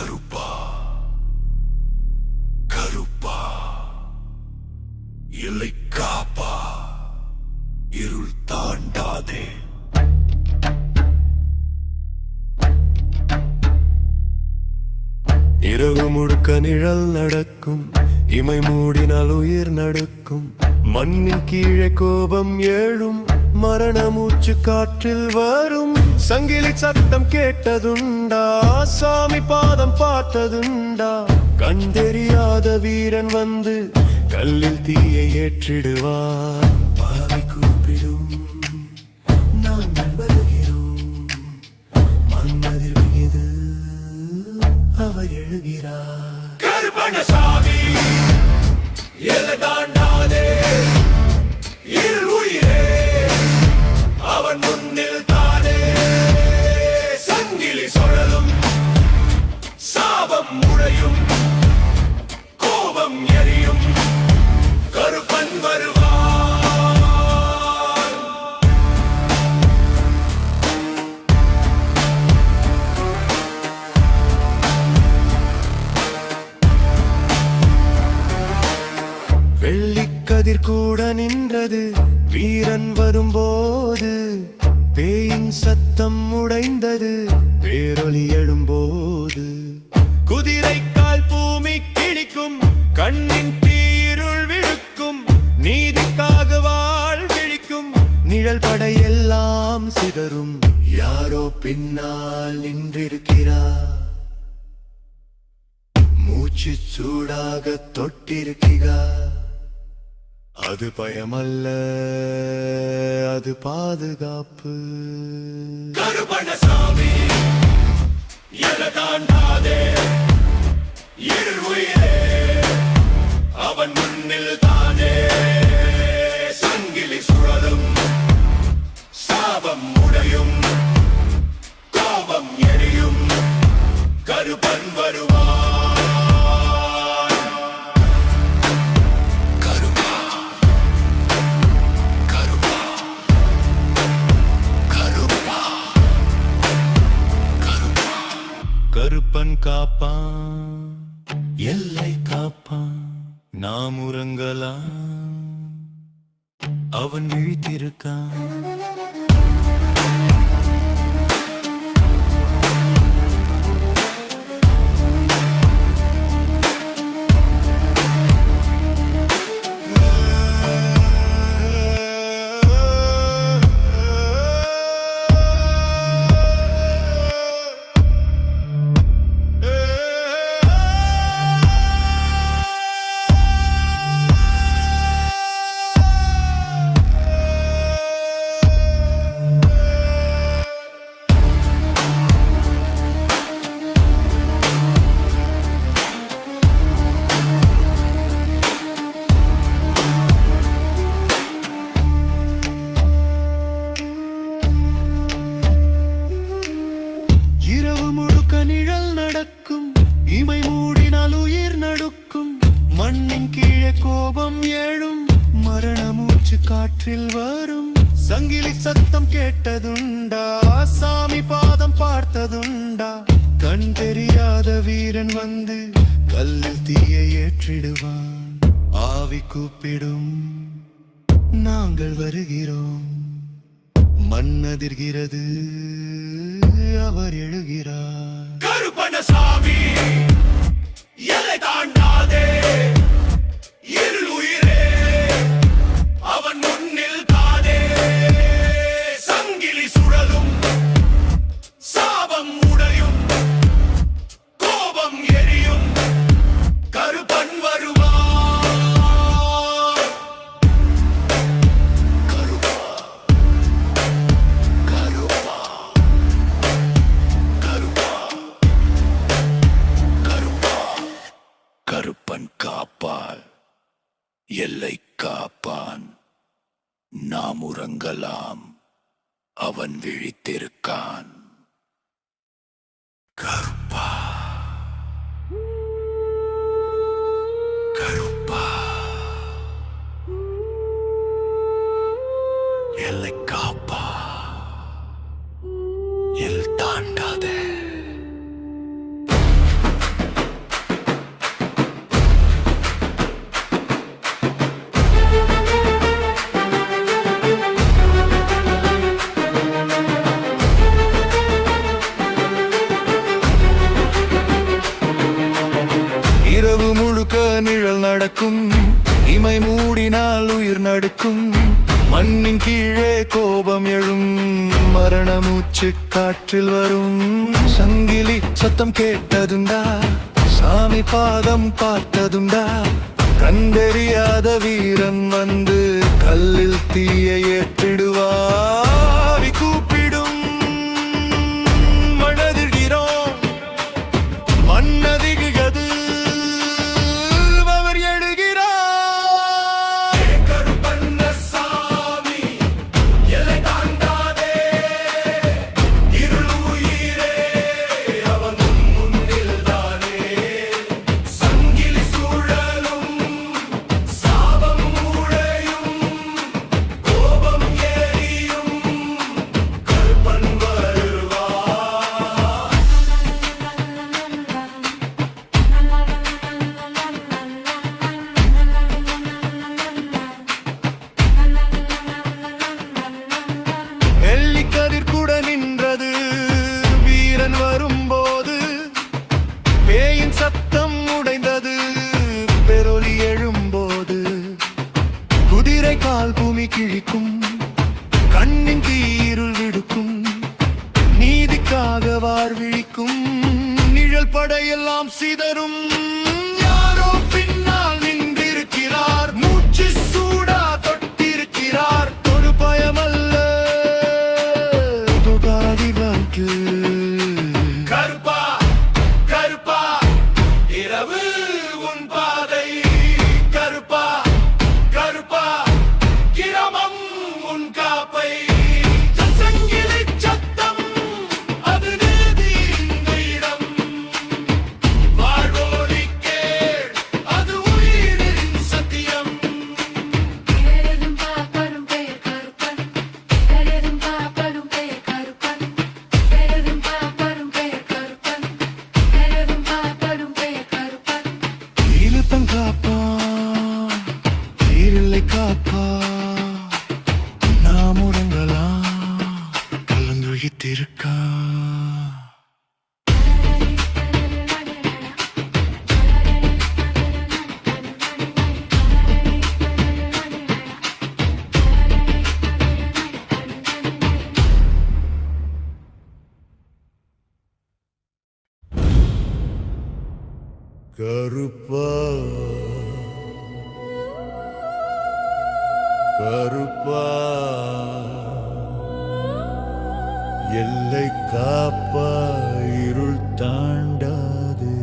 கருப்பா கருப்பா இல்லை காப்பா இருள் தாண்டாதே. இரவு முழுக்க நிழல் நடக்கும், இமை மூடினால் உயிர் நடுக்கும். மண்ணின் கீழே கோபம் ஏழும், மரண மூச்சு காற்றில் வரும். சங்கிலி சத்தம் கேட்டதுண்டா, சாமி பாதம் பார்த்ததுண்டா? கண் தெரியாத வீரன் வந்து கல்லில் தீயை ஏற்றிடுவார். பாவி கூப்பிடும், நாங்கள் வருகிறோம். மன்னதிர் மீது அவர் எழுகிறார். கருப்பணசாமி எல்லை தாண்டாதே, இருள் உயிரே அவன் முன்னில் தானே. சங்கிலி சுழலும், சாபம் முழையும், கோபம் எரியும். கருப்பன் வருவான். வெள்ளிக்கதிர் கூட நின்றது வீரன் வரும்போது. பேயின் சத்தம் உடைந்தது பேரொலி எழும்போது. குதிரை கால் பூமி கிழிக்கும், கண்ணின் தீருள் விழுக்கும். நீதிக்காக வாழ் விழிக்கும், நிழல் படையெல்லாம் சிதறும். யாரோ பின்னால் நின்றிருக்கிறார், மூச்சு சூடாக தொட்டிருக்கிறார். அது பயமல்ல, அது பாதுகாப்பு. கருப்பணசாமி எல்லை தாண்டாதே, இருள் உயிரே அவன் முன்னில் தானே. சங்கிலி சுழலும், சாபம் உடையும், கோபம் எரியும். கருப்பன் வருவான். கருப்பன் காப்பான், எல்லை காப்பான். நாம் உறங்கலாம், அவன் விழித்திருக்கான். இமை மூடினால் உயிர் நடுக்கும். மண்ணின் கீழே கோபம் ஏழும், மரண மூச்சு காற்றில் வரும். சங்கிலி சத்தம் கேட்டதுண்டா, சாமி பாதம் பார்த்ததுண்டா? கண் தெரியாத வீரன் வந்து கல்லில் தீயை ஏற்றிடுவான். ஆவி கூப்பிடும், நாங்கள் வருகிறோம். மண்ணதிர்கிறது, அவர் எழுகிறார். கருப்பணசாமி எல்லை தாண்டாதே, இருள் உயிரே அவன் முன்னில் தானே. சங்கிலி சுழலும், சாபம் உடையும், கோபம் எரியும். கருப்பன் வருவான். கருப்பன் காப்பான், எல்லை காப்பான். நாம் உறங்கலாம், அவன் விழித்திருக்கான். கருப்பா கருப்பா எல்லை காப்பா, எல் தாண்டாதே. முழுக்க நிழல் நடக்கும், இமை மூடினால் உயிர் நடுக்கும். மண்ணின் கீழே கோபம் எழும், மரண மூச்சு காற்றில் வரும். சங்கிலி சத்தம் கேட்டதுண்டா, சாமி பாதம் பார்த்ததுண்டா? கண்டறியாத வீரன் வந்து கல்லில் தீயை ஏற்றிடுவார். கூப்பிடும் மனதிர்கிறோம், மன்னதிகிறது அவர் எழுகிறார். கருப்பண்ணசாமி எல்லை தாண்டாதே, இருள் உயிரே அவன் முன்னில் தானே. சங்கிலி சூழலும் சாபம் மூளையும், கோபம் ஏறியும் கருப்பன் வருவார். எல்லிக்கதிர் கூட நின்றது வீரன் வரும்போது, பேயின் சத்தம் உடைந்தது பெரொலி எழும்போது. குதிரை கால் பூமி கிழிக்கும், கண்ணின் தீருள் விடுக்கும், நீதிக்காக வார் விழிக்கும். நிழல் படையெல்லாம் சிதறும், யாரோ பின்னால் நின்றிருக்கிறார். மூச்சு சூடா தொட்டிருக்கிறார், தொடு பயமல்ல தொடாதிவாக்கு. கருப்பா கருப்பா இரவு உன் பாதை, கருப்பா கருப்பா கிரமம் உன் காப்பை. சங்கிலி சத்தம் அது நீதி இந்த இடம், வாழ்வோடி கேள் அது உயிரின் சத்தியம். எரதும் பாப்பரும் பெயர் கருப்பன், எரதும் பாப்பரும் பெயர் கருப்பன், எரதும் பாப்பரும் பெயர் கருப்பன், எரதும் பாப்பரும் பெயர் கருப்பன். இழுத்தம் காப்பா இருளை காப்பா, நாம் உறங்கலாம் கலந்துழித்திருக்கா. கருப்பா கருப்பா எல்லை காப்பா, இருள் தாண்டாதே.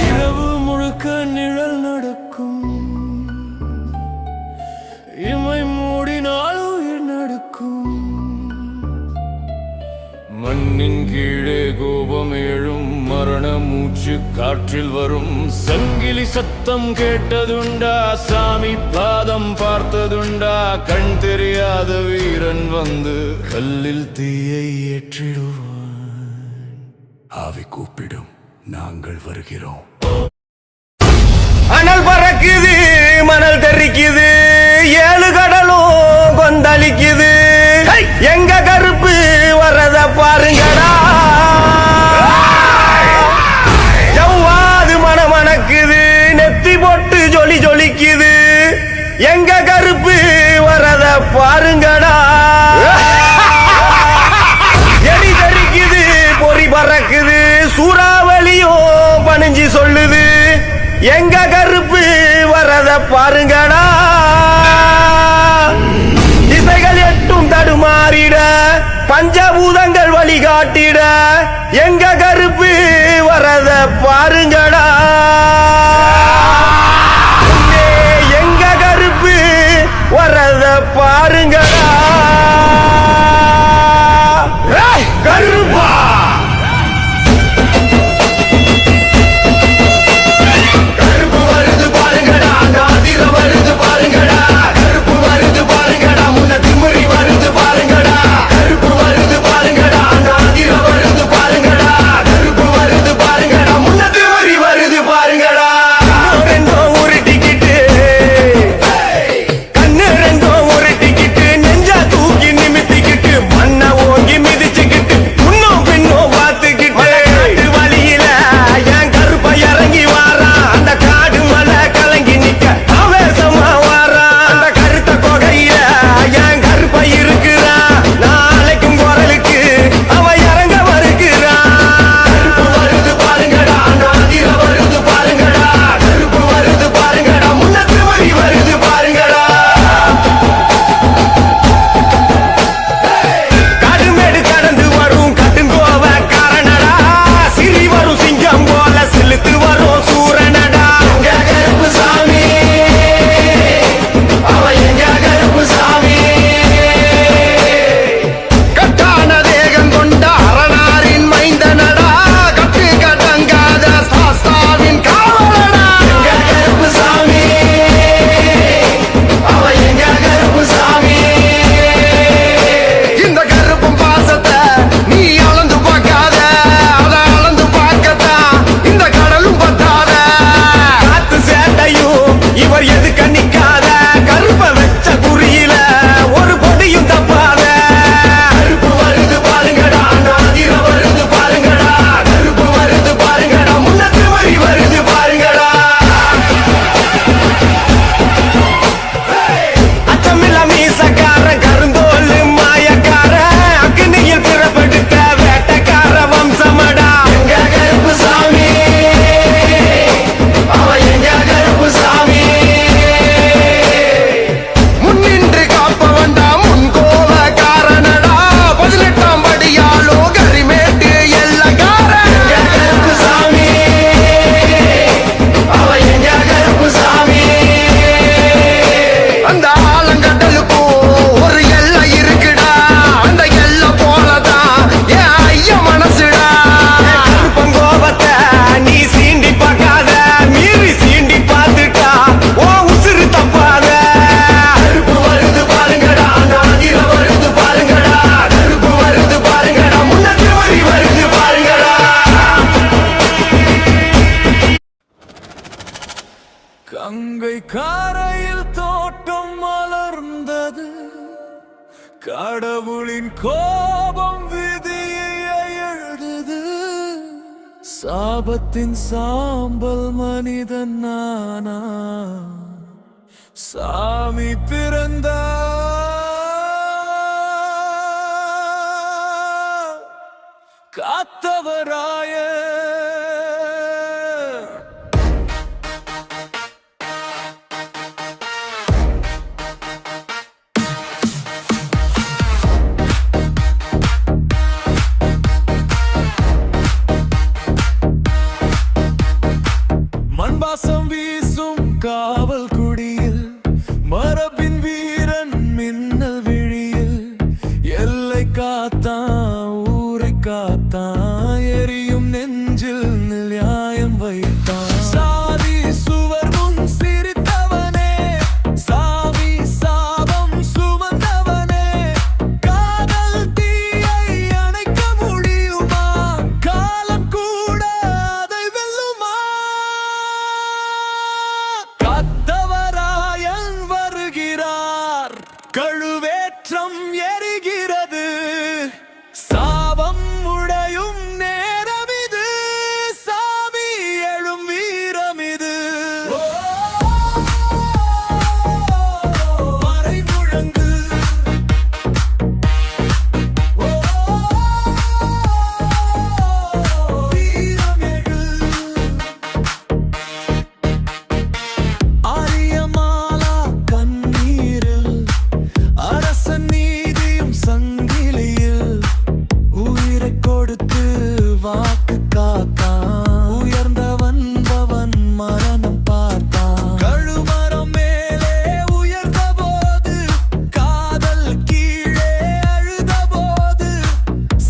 இரவு முழுக்க நிழல் நடக்கும், இமை மூடினால் உயிர் நடுக்கும். மண்ணின் கீழே கோபம் எழும், மரண மூச்சு காற்றில் வரும். சங்கிலி சத்தம் கேட்டதுண்டா, சாமி பாதம் பார்த்ததுண்டா? கண் தெரியாத வீரன் வந்து கல்லில் தீயை ஏற்றிடுவான். ஆவி கூப்பிடும், நாங்கள் வருகிறோம். அனல் பறக்குது, மணல் தெரிக்குது, ஏழு கடலும் கொந்தளிக்குது. எங்க கருப்பு வரத பாருங்கடா, ஜவ்வாது மணமணக்குது, நெத்தி போட்டு ஜொலி ஜொலிக்குது. எங்க கருப்பு வரத பாருங்கடா, எலி தெரிக்குது, பொறி பறக்குது, சூறாவளியும் பணிஞ்சு சொல்லுது. எங்க கருப்பு வரத பாருங்கடா, திசைகள் எட்டும் தடுமாறிட, பஞ்சபூதங்கள் வழிகாட்டிட. எங்க கருப்பு வரத பாருங்கடா, எங்க கருப்பு வரத பாருங்கடா. கருப்பா பாருங்கடா. கங்கை காரையில் தோட்டம் மலர்ந்தது, கடவுளின் கோபம் விதியை எழுதுது. சாபத்தின் சாம்பல் மனிதன் நானா, சாமி பிறந்தா காத்தவராய. மண்பாசம் வீசும் காவல் குடியில், மரபின் வீரன் மின்னல் விழியில், எல்லை காத்தான் ஊரை காத்தான், எரியும் நெஞ்சில் நியாயம் வைத்தான். சாதி சுவர் முன் சிரித்தவனே, சாவி சாபம் சுமந்தவனே, காதல் தீயை அணைக்க முடியுமா? காலம் கூட அதை வெல்லுமா? காத்தவராயன் வருகிறார், கழுவேற்றம் எரிகிறது, சாபம் உடையும் நேரம் இது, சாமி எழும் வீரம் இது. மறை முழங்கு, வீரம் எழு. ஆரியமாலா கண்ணீரில், அரசன் நீதியும் சங்கிலியில், உயிரை கொடுத்து வாக்கு காத்தான், உயர்ந்தவன் பவன் மரணம் பார்த்தான். கழுமரம் மேலே உயர்ந்த போது, காதல் கீழே அழுத போது,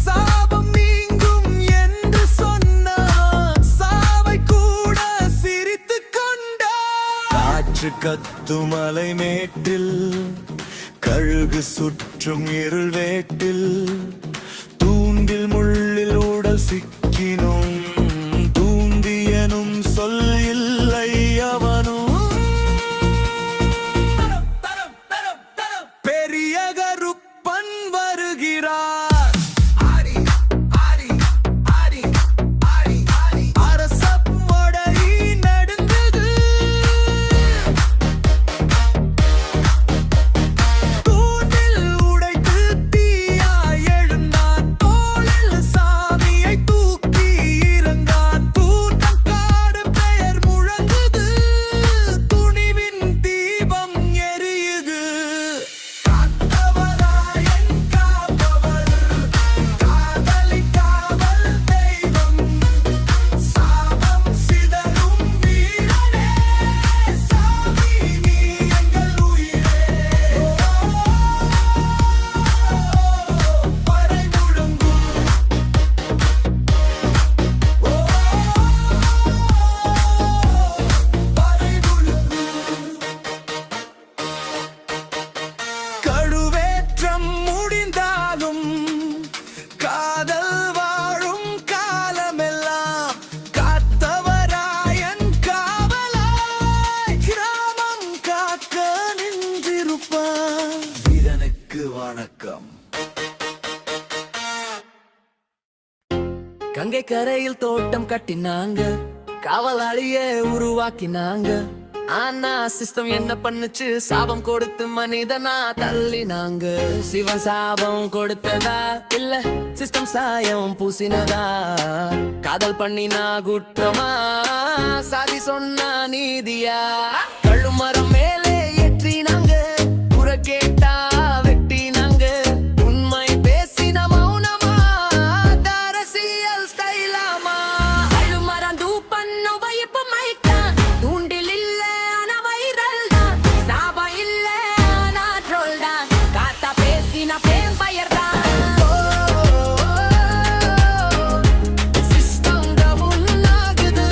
சாபம் நீங்கும் என்று சொன்னான், சாவை கூட சிரித்து கொண்டான். காற்று கத்தும் மலை மேட்டில், கழுகு சுற்றும் இருள் வேட்டில், தூண்டில் முள்ளில் உடல் சிக்கினும், தூந்தியனும் சொல் இல்லை அவனும். பெரிய கருப்பன் வருகிறார், அரசப்படை நடுங்குது, தூண்டில் உடைத்து தீயாய் எழுந்தான், தோளில் சாமியை தூக்கி இறந்தான். கூட்டம் காடு பெயர் முழங்குது, துணிவின் தீபம் எரியுது. காத்தவராயன் காப்பவர், காதலின் காவல் தெய்வம், சாபம் சிதறும் வீரனே, சாமி நீ எங்கள் உயிரே. பறை முழங்கும், பறை முழங்கும். கழுவேற்றம் முடிந்தாலும், காதல் வாழும் காலமெல்லாம், காத்தவராயன் காவலாய், கிராமம் காக்க நின்றிருப்பான். வீரனுக்கு வணக்கம். கங்கை கரையில் தோட்டம் கட்டினாங்க, காவலாளிய உருவாக்கினாங்க. ஆனா சிஸ்டம் என்ன பண்ணுச்சு? சாபம் கொடுத்து மனிதனா தள்ளினாங்க. சிவன் சாபம் கொடுத்ததா இல்ல சிஸ்டம் சாயம் பூசினதா? காதல் பண்ணினா குற்றமா, சாதி சொன்னா நீதியா? கழுமரம் மேலே ஏற்றினாங்க, குறை கேட்டா வெட்டினாங்க. உண்மை பேசின மௌனமா, அரசியல் ஸ்டைலாமா? அழுமரம் தூப்பன்னு வைப்பு மைத்தான், தூண்டில் இல்ல ஆனா வைரல் தான், சாபம் இல்ல ஆனா ட்ரோல் தான், காத்தா பேசின பேம் பயர் தான். சிஸ்டம் டவுன் ஆகுது,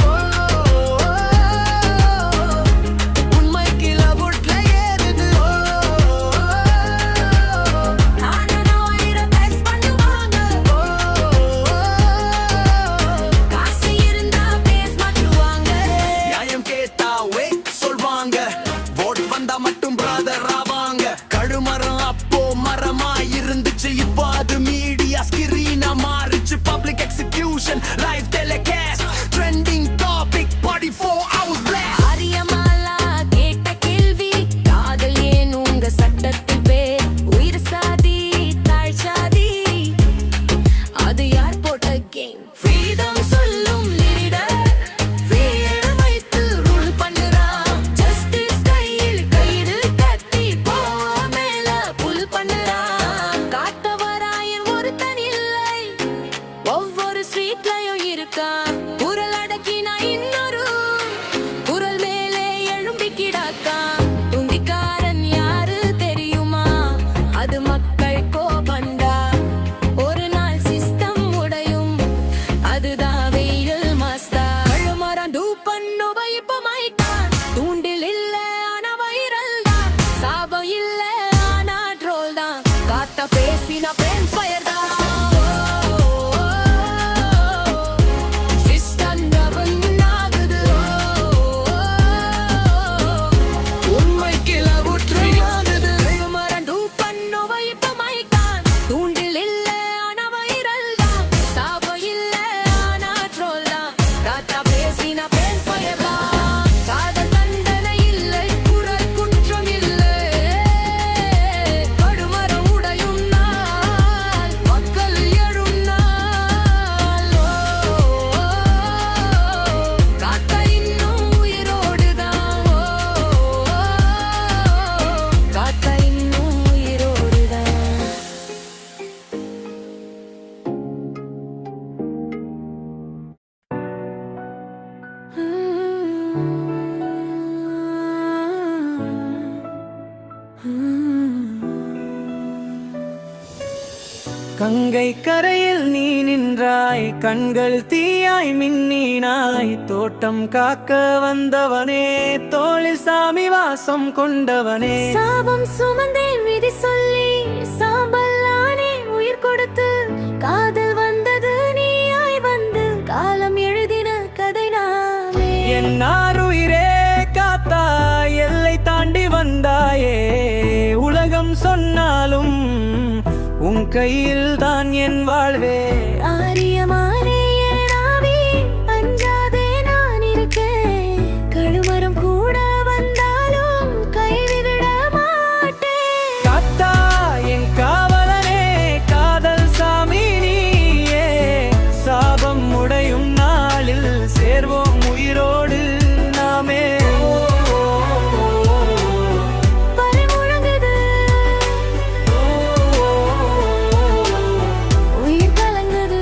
கங்கை கரையில் நீ நின்றாய், கண்கள் தீயாய் மின்னினாய். தோட்டம் காக்க வந்தவனே, தோளில் சாமி வாசம் கொண்டவனே. சாபம் சுமந்தேன் விதி சொல்லி, சாம்பல்லானே உயிர் கொடுத்து. காதல் வந்தது நீயாய் வந்து, காலம் எழுதின கதை நாமே. என்னாருயிரே காத்தாய், எல்லை தாண்டி வந்தாயே. உலகம் சொன்னாலும் உன் கையில் தான் என் வாழ்வே. ஆரியமானே என் ஆவி, அஞ்சாதே நான் இருக்கேன். கழுமரம் கூட வந்தாலும் கைவிட மாட்டேன். காத்தா என் காவலனே, காதல் சாமி நீயே. சாபம் உடையும் நாளில் சேர்வோம் உயிரோடு நாமே. பறை முழங்குது, உயிர் கலங்குது.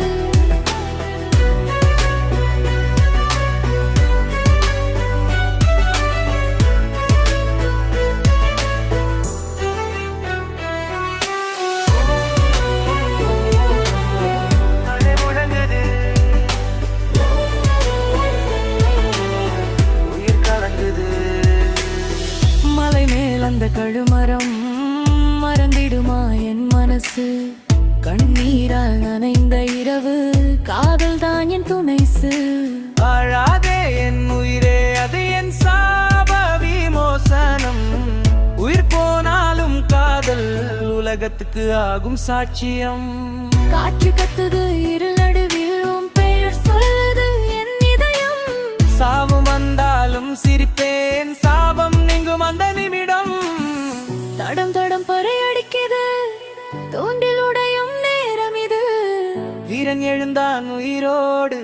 மலை மேல் அந்த கழுமரம் மறந்திடுமா என் மனசு. கண்ணீரால் நனைந்த இரவு, காதல் தான் என் துணைசு. அழாதே என் உயிரே, அது என் சாப விமோசனம். உயிர் போனாலும் காதல் உலகத்துக்கு ஆகும் சாட்சியம். காற்று கத்துது இருள் நடுவில், உன் பெயர் சொல்லுது என் இதயம். சாவு வந்தாலும் சிரிப்பேன், சாபம் நீங்கும் அந்த நிமிடம். தடம் தடம் பறை அடிக்குது, தூண்டில் உடையும் நேரம் இது. வீரன் எழுந்தான் உயிரோடு,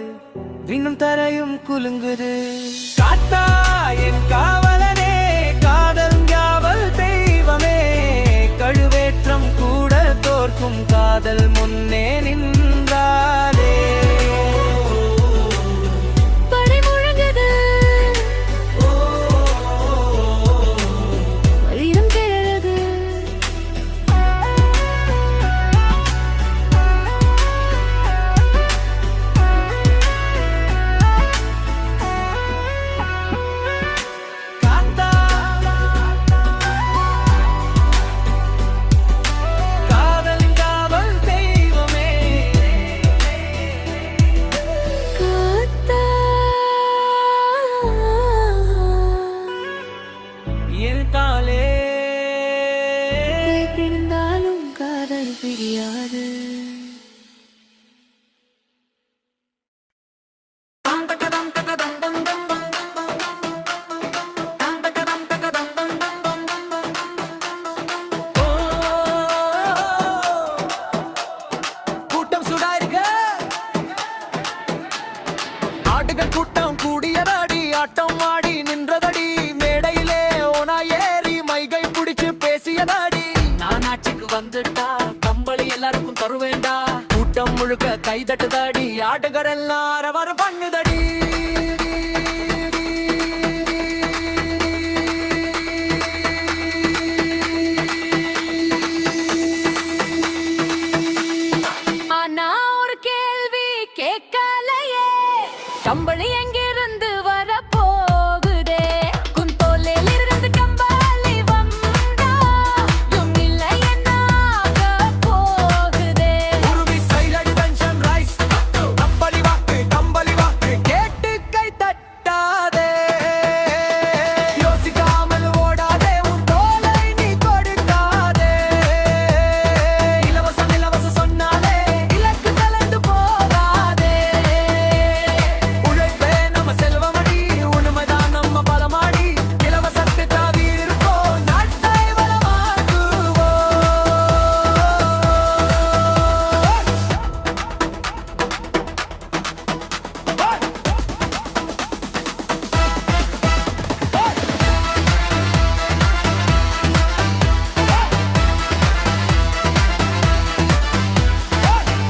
விண்ணும் தரையும் குலுங்குது. காத்தா என் காவலனே, காதல் காவல் தெய்வமே. கழுவேற்றம் கூட தோற்கும் காதல் முன்னே நின்றாலே. பறை முழங்குது, வீரம் கிளறுது. காத்தா காதல் காவல் தெய்வமே. காத்தா இருக்காலே பிரிந்தாலும் காதல் பிரியாது. கூட்டம் சுடா இருக்க, ஆடுகள் கூட்டம் கூடியதாடி. ஆட்டம் ஆடி நின்றதடி, மேடையிலே ஓனா ஏறி மைகை பிடிச்சு பேசியதாடி. நான் ஆட்சிக்கு வந்துட்டா கம்பளி எல்லாருக்கும் தருவேண்டா. கூட்டம் முழுக்க கைதட்டுதாடி, ஆடுகள் எல்லாம் அரவர பண்ணுதடி. ஆனா ஒரு கேள்வி கேட்கலையே, கம்பளி எங்கிருந்து வர போகுதே? குந்தோலில் இருந்து கம்பளி வந்தா, இல்லை என்ன ஆக போகுதே? உருவி சைலடி பென்ஷன் ரைஸ், கம்பளி வாக்கு கேட்டு கை தட்டாதே. யோசிக்காமல் ஓடாதே, உன் தோலை நீ கொடுக்காதே. இலவசம் சொன்னாலே இலக்கு கலந்து போகாதே. உழைப்பே நம்ம செல்வமடி, உண்மைதான் நம்ம பலமாடி. இலவசத்தை தாவி இருப்போம், நாட்டை வளமாக்குவோம்.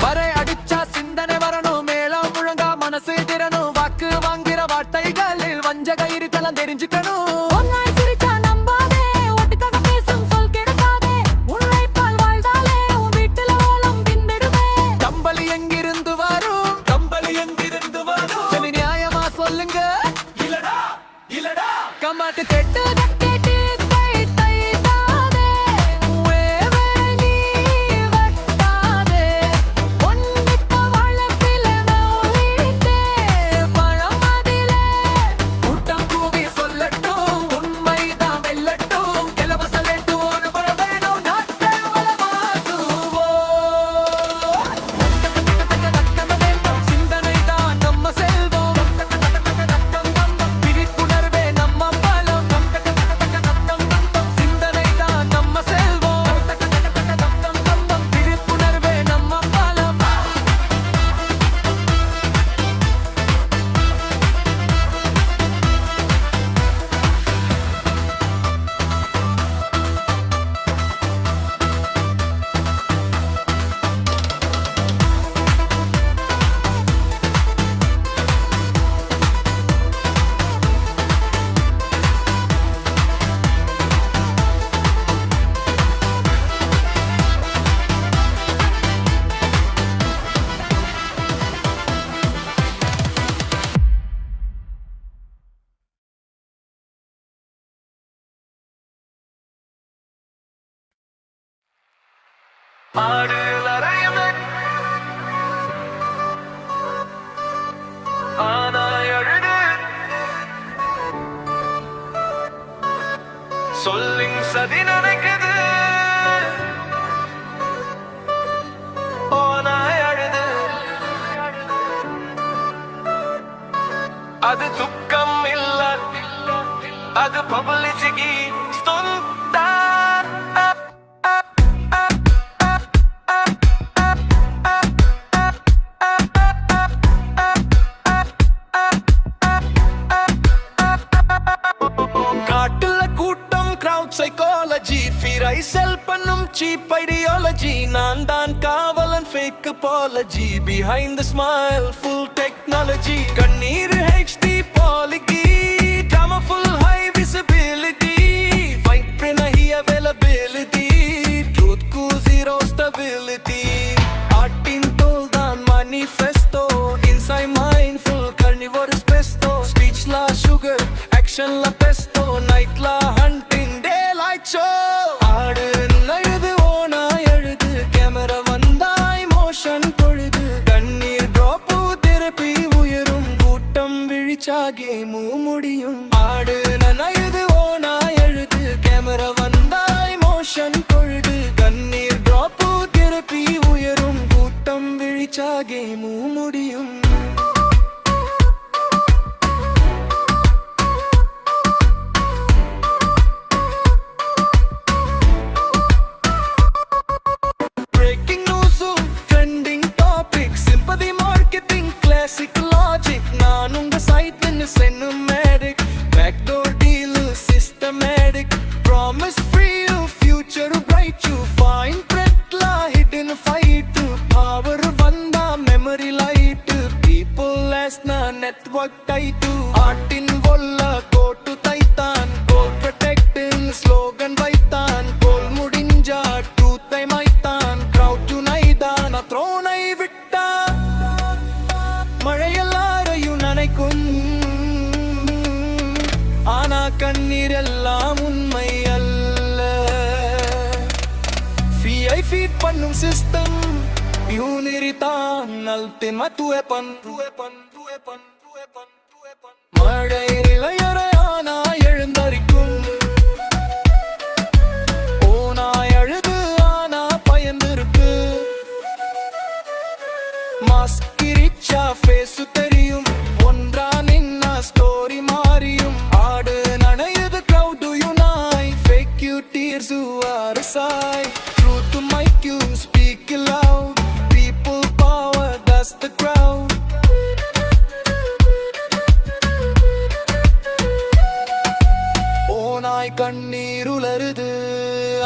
பறை அடிச்சா சிந்தனை வரணும், மேளம் முழங்கா மனசு திறனும். வாக்கு வாங்குற வார்த்தைகளில் வஞ்சக இருக்கலாம் தெரிஞ்சுக்கணும். ஒன்னாய் சிரிச்சா நம்பாதே, ஒட்டுக்காக பேசும் சொல் கெடுக்காதே. உழைப்பால் வாழ்ந்தாலே உன் வீட்டுல ஓலம் பின்னிடுமே. கமாட்டு கெட்டு கட்டிட்டு தை தை தாதே வேவே நீ வட்டாதே பொன்னிட்ட வளத்தில நோயிட்டே பழமதிலே கூட்டம் கூவி சொல்லட்டும் உண்மைதான் வெல்லட்டும் இலவச லட்டு ஒரு பழ வேணும் நாட்டை வளமாக்குவோம் சிந்தனை தான் நம்ம செல்வம் விழிப்புணர்வே நம்ம பலம் சிந்தனை தான் நம்ம செல்வம் விழிப்புணர்வே நம்ம பலம் ஆடுல அறையுமே ஆனாய் அழுது சொல்லிங் சதி நினைக்குது ஓனாய் அழுது அது துக்கம் இல்ல அது பப்ளிசிட்டி காட்டுல கூட்டம் கிரவுட் சைக்காலஜி ஃபிரை செல் பண்ணும் சீப் ஐடியாலஜி நான் தான் காவலன் fake apology behind the smile full technology கண்ணீர் ஹெச்டி பாலிகி drama full high visibility fight பிரின் ஹை அவைலபிலிட்டி ட்ரூத் கு ஜீரோ ஸ்டெபிலிட்டி ஆர்ட்டின் தோல் தான் manifesto inside mindful carnivorous pesto speech la sugar action la pesto night la hunting daylight show ஆடு நழுது ஓனாய் அழுது கேமரா வந்தாய் மோஷன் பொழுது கண்ணீர் ட்ராப்பு தெரப்பி உயரும் கூட்டம் விழிச்சாகே முடியும் ஆடு நழுது ஓனாய் அழுது கேமரா வந்தாய் மோஷன் பொழுது கண்ணீர் ட்ராப்பு தெரப்பி உயரும் கூட்டம் விழிச்சாகே முடியும் Breaking news, trending topics, sympathy marketing, classic logic. நான் உங்க site நின்னு cinematic, backdoor deal, systematic, promise free you, future bright you, fine print la hidden fight, power vanda memory light, people as na network tight, art in volla go to titan, goal protecting slogan vaitan, goal mudinja truth ai maitan, crowd tunaidan throne ai vitta மழையெல்லாரையும் நனைக்கும் ஆனா கண்ணீர் எல்லாம் உண்மை அல்ல FI feet பண்ணும் system யூனிரி தான் ultimate weapon மழை இளையரையானா எழுந்தரிக்கும் ஓனாய் அழுது ஆனா பயந்திருக்கு மாஸ்கிரிச்சா ஃபேஸு தெரியும் ஒன்றா நின்னா ஸ்டோரி மாறியும் ஆடு நனையுது crowd unite fake you tears are shy truth mic you speak loud people power that's the crowd ஓனாய் கண்ணீர் உலருது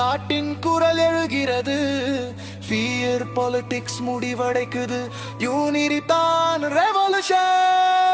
ஆட்டின் குரல் எழுகிறது ஃபியர் பாலிடிக்ஸ் முடிவடைக்குது யூனிரி தான் ரெவல்யூஷன்